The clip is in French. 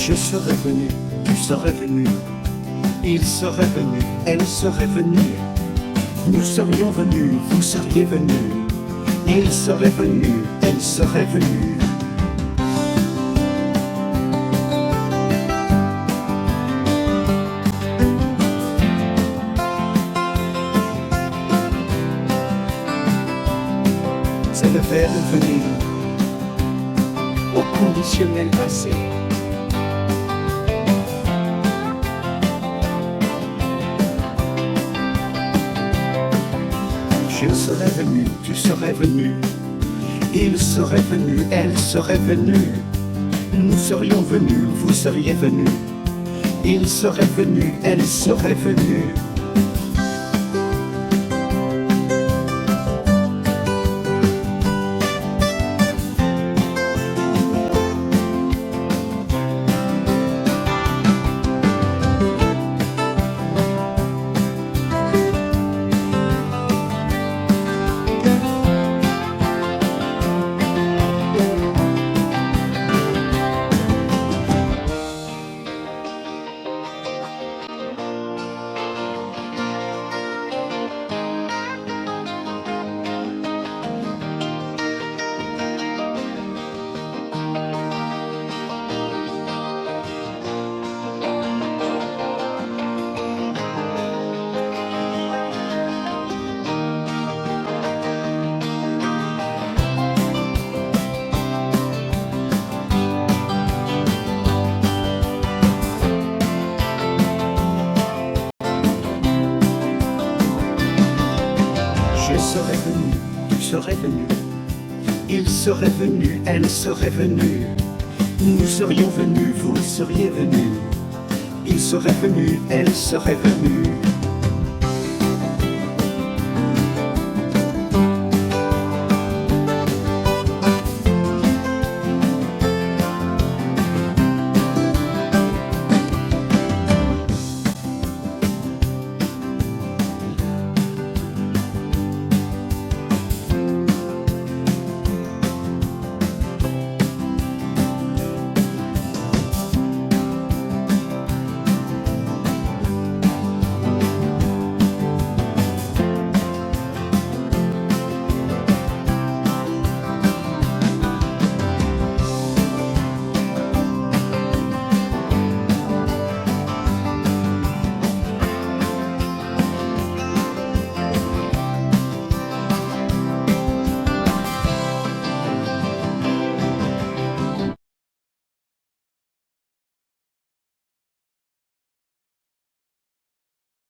Je serais venu, tu serais venu. Il serait venu, elle serait venue. Nous serions venus, vous seriez venus. Il serait venu, elle serait venue. C'est le verbe venir au conditionnel passé. Je serais venu, tu serais venu. Il serait venu, elle serait venue. Nous serions venus, vous seriez venus. Il serait venu, elle serait venue. Je serais venu, tu serais venu. Il serait venu, elle serait venue. Nous serions venus, vous seriez venus. Il serait venu, elle serait venue.